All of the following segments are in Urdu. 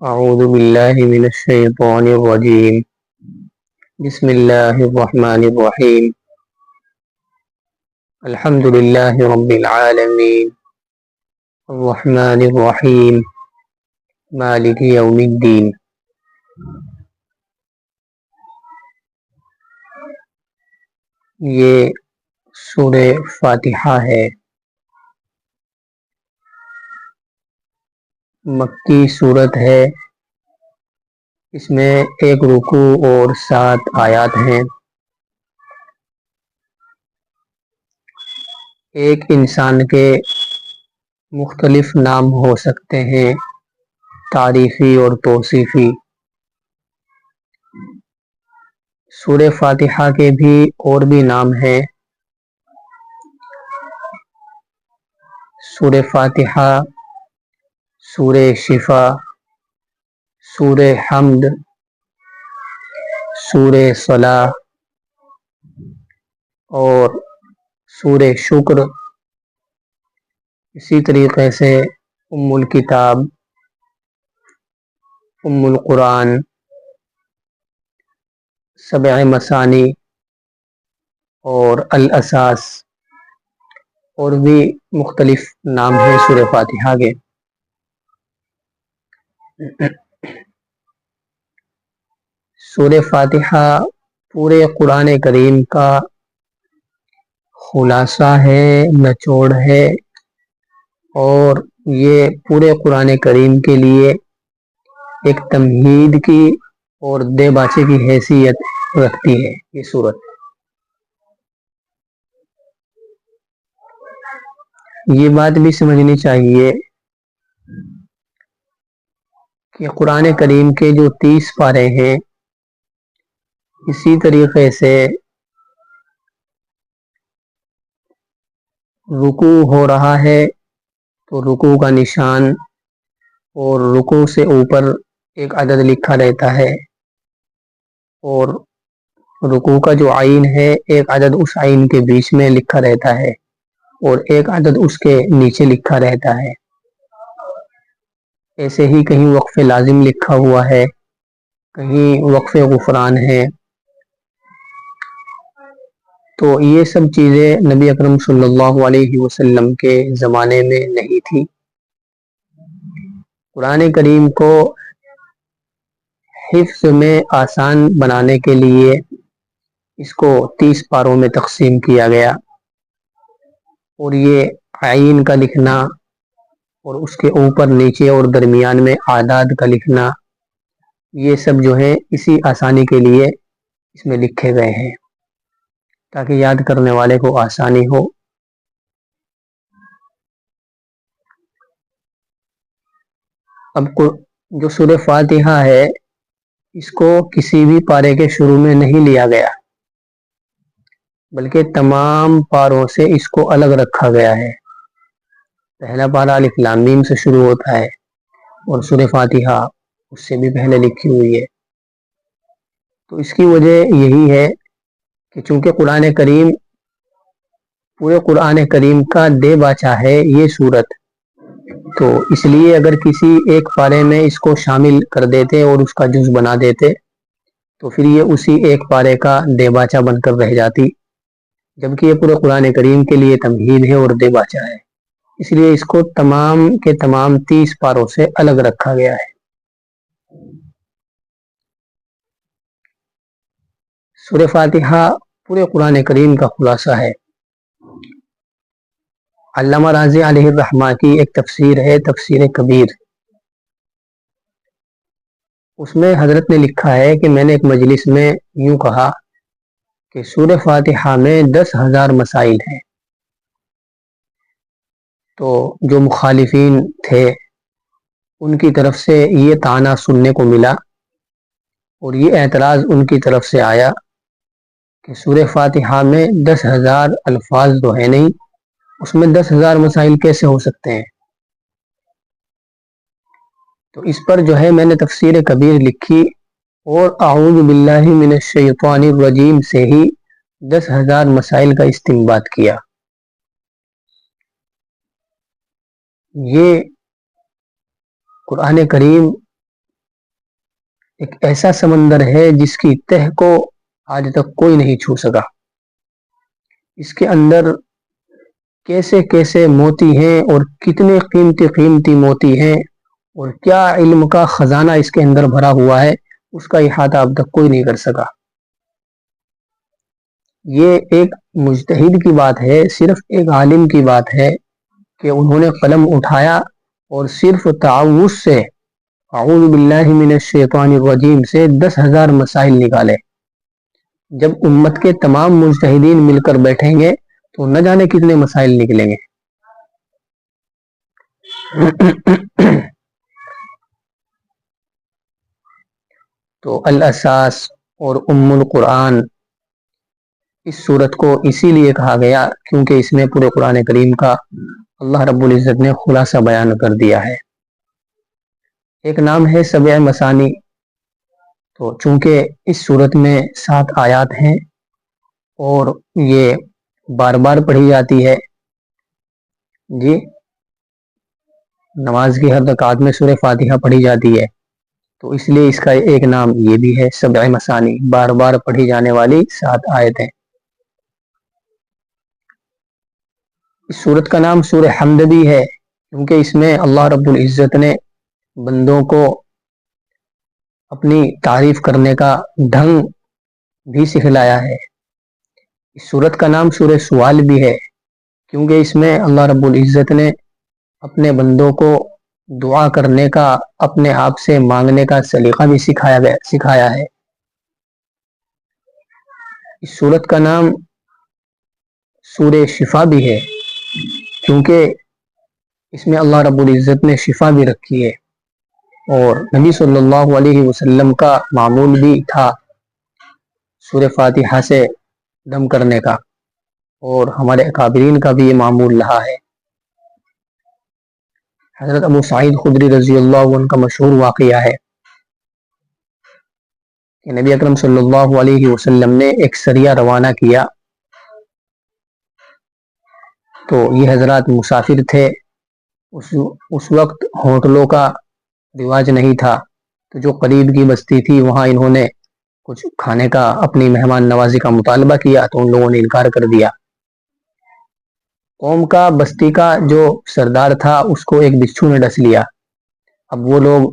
أعوذ بالله من الشيطان الرجيم. بسم الله الرحمن الرحيم. الحمد لله رب العالمين الرحمن الرحيم مالك يوم الدين. یہ سورہ فاتحہ ہے، مکی سورت ہے. اس میں ایک رکوع اور 7 آیات ہیں. ایک انسان کے مختلف نام ہو سکتے ہیں، تعریفی اور توصیفی. سورہ فاتحہ کے بھی اور بھی نام ہیں. سورہ فاتحہ، سورہ شفا، سورہ حمد، سورہ صلاح اور سورہ شکر. اسی طریقے سے ام الکتاب، ام القرآن، سبع مثانی اور الاساس، اور بھی مختلف نام ہیں سورہ فاتحہ کے. سورہ فاتحہ پورے قرآن کریم کا خلاصہ ہے، نچوڑ ہے، اور یہ پورے قرآن کریم کے لیے ایک تمہید کی اور دے باچے کی حیثیت رکھتی ہے. یہ سورت یہ بات بھی سمجھنی چاہیے کہ قرآن کریم کے جو 30 پارے ہیں، اسی طریقے سے رکوع ہو رہا ہے تو رکوع کا نشان اور رکوع سے اوپر ایک عدد لکھا رہتا ہے، اور رکوع کا جو آئین ہے ایک عدد اس آئین کے بیچ میں لکھا رہتا ہے اور ایک عدد اس کے نیچے لکھا رہتا ہے. ایسے ہی کہیں وقف لازم لکھا ہوا ہے، کہیں وقف غفران ہے. تو یہ سب چیزیں نبی اکرم صلی اللہ علیہ وسلم کے زمانے میں نہیں تھی. قرآن کریم کو حفظ میں آسان بنانے کے لیے اس کو 30 پاروں میں تقسیم کیا گیا، اور یہ آئین کا لکھنا اور اس کے اوپر نیچے اور درمیان میں اعداد کا لکھنا، یہ سب جو ہے اسی آسانی کے لیے اس میں لکھے گئے ہیں تاکہ یاد کرنے والے کو آسانی ہو. اب جو سورہ فاتحہ ہے اس کو کسی بھی پارے کے شروع میں نہیں لیا گیا، بلکہ تمام پاروں سے اس کو الگ رکھا گیا ہے. پہلا پارہ الف لام میم سے شروع ہوتا ہے اور سورہ فاتحہ اس سے بھی پہلے لکھی ہوئی ہے. تو اس کی وجہ یہی ہے کہ چونکہ پورے قرآن کریم کا دے باچا ہے یہ سورت، تو اس لیے اگر کسی ایک پارے میں اس کو شامل کر دیتے اور اس کا جز بنا دیتے تو پھر یہ اسی ایک پارے کا دے باچا بن کر رہ جاتی، جبکہ یہ پورے قرآن کریم کے لیے تمہید ہے اور دے باچا ہے. اس لیے اس کو تمام کے تمام 30 پاروں سے الگ رکھا گیا ہے. سورہ فاتحہ پورے قرآن کریم کا خلاصہ ہے. علامہ راضی علیہ الرحمہ کی ایک تفسیر ہے، تفسیر کبیر. اس میں حضرت نے لکھا ہے کہ میں نے ایک مجلس میں یوں کہا کہ سورہ فاتحہ میں 10,000 مسائل ہیں. تو جو مخالفین تھے ان کی طرف سے یہ طعنہ سننے کو ملا اور یہ اعتراض ان کی طرف سے آیا کہ سورہ فاتحہ میں 10,000 الفاظ تو ہے نہیں، اس میں 10,000 مسائل کیسے ہو سکتے ہیں. تو اس پر جو ہے میں نے تفسیر کبیر لکھی اور اعوذ باللہ من الشیطان الرجیم سے ہی 10,000 مسائل کا استنباط کیا. یہ قرآن کریم ایک ایسا سمندر ہے جس کی تہ کو آج تک کوئی نہیں چھو سکا. اس کے اندر کیسے کیسے موتی ہیں اور کتنے قیمتی قیمتی موتی ہیں اور کیا علم کا خزانہ اس کے اندر بھرا ہوا ہے، اس کا احاطہ اب تک کوئی نہیں کر سکا. یہ ایک مجتہد کی بات ہے، صرف ایک عالم کی بات ہے کہ انہوں نے قلم اٹھایا اور صرف تعوذ سے، اعوذ باللہ من الشیطان الرجیم سے 10,000 مسائل نکالے. جب امت کے تمام مجتہدین مل کر بیٹھیں گے تو نہ جانے کتنے مسائل نکلیں گے. تو الاساس اور ام القرآن اس صورت کو اسی لیے کہا گیا کیونکہ اس میں پورے قرآن کریم کا اللہ رب العزت نے خلاصہ بیان کر دیا ہے. ایک نام ہے سبع مثانی، تو چونکہ اس صورت میں 7 آیات ہیں اور یہ بار بار پڑھی جاتی ہے، جی نماز کی ہر رکعت میں سورہ فاتحہ پڑھی جاتی ہے، تو اس لیے اس کا ایک نام یہ بھی ہے سبع مثانی، بار بار پڑھی جانے والی 7 آیتیں. اس سورت کا نام سورہ حمد بھی ہے کیونکہ اس میں اللہ رب العزت نے بندوں کو اپنی تعریف کرنے کا ڈھنگ بھی سکھلایا ہے. اس سورت کا نام سورہ سوال بھی ہے کیونکہ اس میں اللہ رب العزت نے اپنے بندوں کو دعا کرنے کا، اپنے آپ سے مانگنے کا سلیقہ بھی سکھایا ہے. اس سورت کا نام سورہ شفا بھی ہے کیونکہ اس میں اللہ رب العزت نے شفا بھی رکھی ہے اور نبی صلی اللہ علیہ وسلم کا معمول بھی تھا سورہ فاتحہ سے دم کرنے کا، اور ہمارے اکابرین کا بھی یہ معمول رہا ہے. حضرت ابو سعید خدری رضی اللہ عنہ کا مشہور واقعہ ہے کہ نبی اکرم صلی اللہ علیہ وسلم نے ایک سریہ روانہ کیا، تو یہ حضرات مسافر تھے. اس وقت ہوٹلوں کا رواج نہیں تھا، تو جو قریب کی بستی تھی وہاں انہوں نے کچھ کھانے کا، اپنی مہمان نوازی کا مطالبہ کیا تو ان لوگوں نے انکار کر دیا. قوم کا، بستی کا جو سردار تھا اس کو ایک بچھو نے ڈس لیا. اب وہ لوگ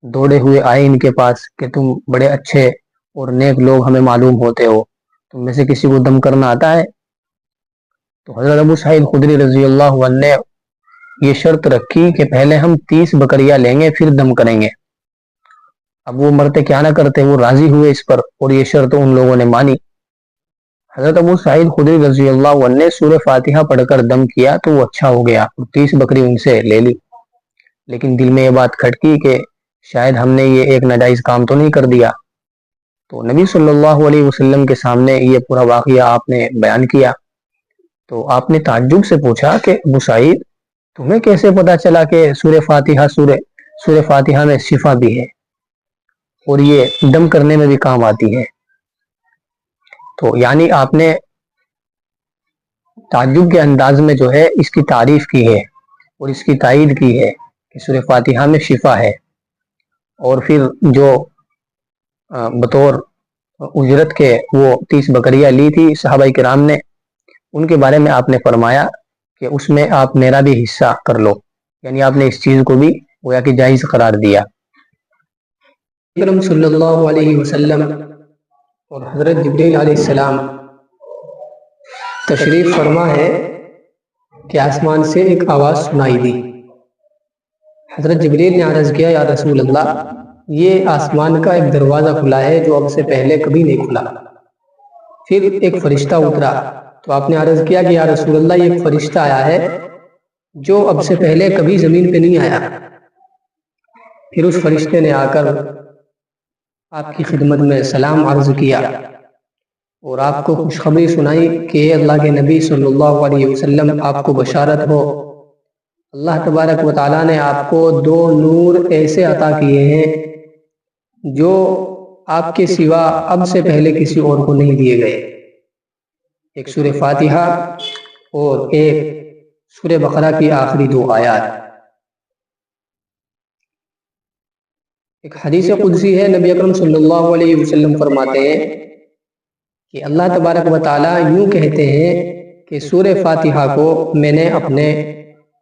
دوڑے ہوئے آئے ان کے پاس کہ تم بڑے اچھے اور نیک لوگ ہمیں معلوم ہوتے ہو، تم میں سے کسی کو دم کرنا آتا ہے؟ تو حضرت ابو سعید خدری رضی اللہ عنہ نے یہ شرط رکھی کہ پہلے ہم 30 بکریاں لیں گے پھر دم کریں گے. اب وہ مرتے کیا نہ کرتے، وہ راضی ہوئے اس پر اور یہ شرط ان لوگوں نے مانی. حضرت ابو سعید خدری رضی اللہ عنہ نے سورہ فاتحہ پڑھ کر دم کیا تو وہ اچھا ہو گیا اور 30 بکری ان سے لے لی. لیکن دل میں یہ بات کھٹکی کہ شاید ہم نے یہ ایک ناجائز کام تو نہیں کر دیا. تو نبی صلی اللہ علیہ وسلم کے سامنے یہ پورا واقعہ آپ نے بیان کیا. تو آپ نے تعجب سے پوچھا کہ ابو سعید تمہیں کیسے پتا چلا کہ سورہ فاتحہ میں شفا بھی ہے اور یہ دم کرنے میں بھی کام آتی ہے؟ تو یعنی آپ نے تعجب کے انداز میں جو ہے اس کی تعریف کی ہے اور اس کی تائید کی ہے کہ سورہ فاتحہ میں شفا ہے. اور پھر جو بطور اجرت کے وہ 30 بکریاں لی تھی صحابہ کرام نے، ان کے بارے میں آپ نے فرمایا کہ اس میں آپ میرا بھی حصہ کر لو، یعنی آپ نے اس چیز کو بھی گویا کہ جائز قرار دیا. اکرم صلی اللہ علیہ وسلم اور حضرت جبریل علیہ السلام تشریف فرما ہے کہ آسمان سے ایک آواز سنائی دی. حضرت جبریل نے عرض کیا یا رسول اللہ، یہ آسمان کا ایک دروازہ کھلا ہے جو اب سے پہلے کبھی نہیں کھلا. پھر ایک فرشتہ اترا تو آپ نے عرض کیا کہ یا رسول اللہ، یہ ایک فرشتہ آیا ہے جو اب سے پہلے کبھی زمین پہ نہیں آیا. پھر اس فرشتے نے آ کر آپ کی خدمت میں سلام عرض کیا اور آپ کو خوشخبری سنائی کہ اللہ کے نبی صلی اللہ علیہ وسلم آپ کو بشارت ہو، اللہ تبارک و تعالیٰ نے آپ کو 2 نور ایسے عطا کیے ہیں جو آپ کے سوا اب سے پہلے کسی اور کو نہیں دیے گئے. ایک سورہ فاتحہ اور ایک سورہ بقرہ کی آخری 2 آیات. ایک حدیث قدسی ہے، نبی اکرم صلی اللہ علیہ وسلم فرماتے ہیں کہ اللہ تبارک و تعالیٰ یوں کہتے ہیں کہ سورہ فاتحہ کو میں نے اپنے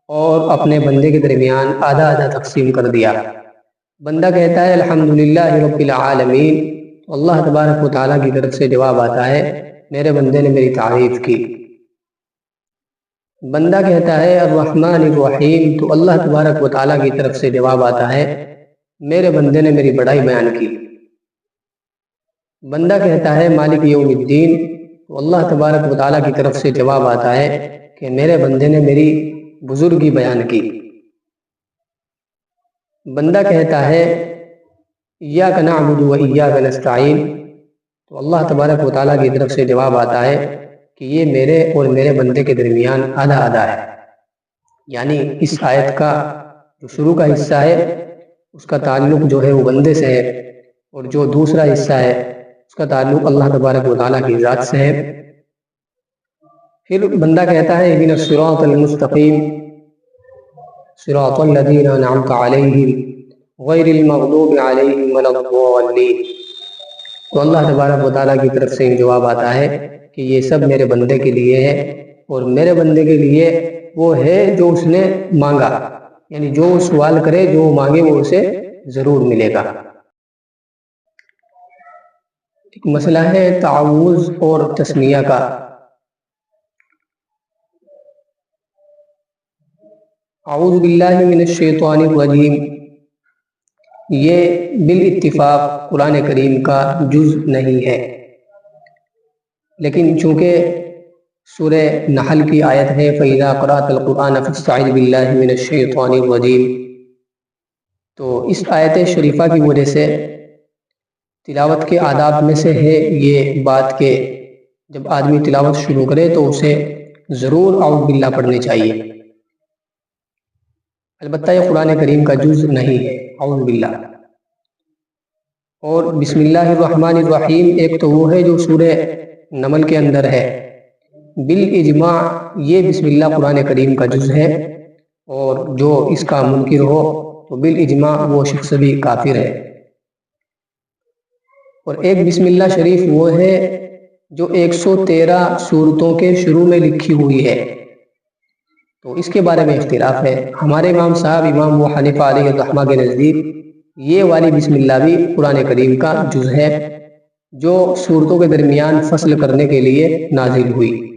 اور اپنے بندے کے درمیان آدھا آدھا تقسیم کر دیا۔ بندہ کہتا ہے الحمدللہ رب العالمین، تو اللہ تبارک و تعالیٰ کی طرف سے جواب آتا ہے میرے بندے نے میری تعریف کی۔ بندہ کہتا ہے الرحمن الرحیم، تو اللہ تبارک و تعالیٰ کی طرف سے جواب آتا ہے میرے بندے نے میری بڑائی بیان کی۔ بندہ کہتا ہے مالک یوم الدین، تو اللہ تبارک و تعالیٰ کی طرف سے جواب آتا ہے کہ میرے بندے نے میری بزرگی بیان کی۔ بندہ کہتا ہے ایاک نعبد و ایاک نستعین، تو اللہ تبارک و تعالیٰ کی طرف سے جواب آتا ہے کہ یہ میرے اور میرے بندے کے درمیان آدھا آدھا ہے۔ یعنی اس آیت کا جو شروع کا حصہ ہے اس کا تعلق جو ہے وہ بندے سے ہے، اور جو دوسرا حصہ ہے اس کا تعلق اللہ تبارک و تعالیٰ کی ذات سے ہے۔ پھر بندہ کہتا ہے اہدنا الصراط المستقیم صراط الذین انعمت علیہم غیر المغضوب علیہم ولا الضالین، تو اللہ تبارک و تعالیٰ کی طرف سے جواب آتا ہے کہ یہ سب میرے بندے کے لیے ہے، اور میرے بندے کے لیے وہ ہے جو اس نے مانگا، یعنی جو وہ سوال کرے جو وہ مانگے وہ اسے ضرور ملے گا۔ ایک مسئلہ ہے تعوذ اور تسمیہ کا۔ اعوذ باللہ من الشیطان الرجیم یہ بالاتفاق قرآن کریم کا جز نہیں ہے، لیکن چونکہ سورہ نحل کی آیت ہے فَإِذَا قَرَأْتَ الْقُرْآنَ فَاسْتَعِذْ بِاللَّهِ مِنَ الشَّيْطَانِ الرَّجِيمِ، تو اس آیت شریفہ کی وجہ سے تلاوت کے آداب میں سے ہے یہ بات کہ جب آدمی تلاوت شروع کرے تو اسے ضرور اعوذ باللہ پڑھنی چاہیے۔ البتہ یہ قرآن کریم کا جز نہیں ہے اعوذ باللہ۔ اور بسم اللہ الرحمن الرحیم ایک تو وہ ہے جو سورہ نمل کے اندر ہے، بالاجماع یہ بسم اللہ قرآن کریم کا جز ہے، اور جو اس کا منکر ہو تو بالاجماع وہ شخص بھی کافر ہے۔ اور ایک بسم اللہ شریف وہ ہے جو 113 سورتوں کے شروع میں لکھی ہوئی ہے، تو اس کے بارے میں اختلاف ہے۔ ہمارے امام صاحب امام ابو حنیفہ علیہ الرحمہ کے نزدیک یہ والی بسم اللہ بھی قرآن کریم کا جز ہے جو سورتوں کے درمیان فصل کرنے کے لیے نازل ہوئی۔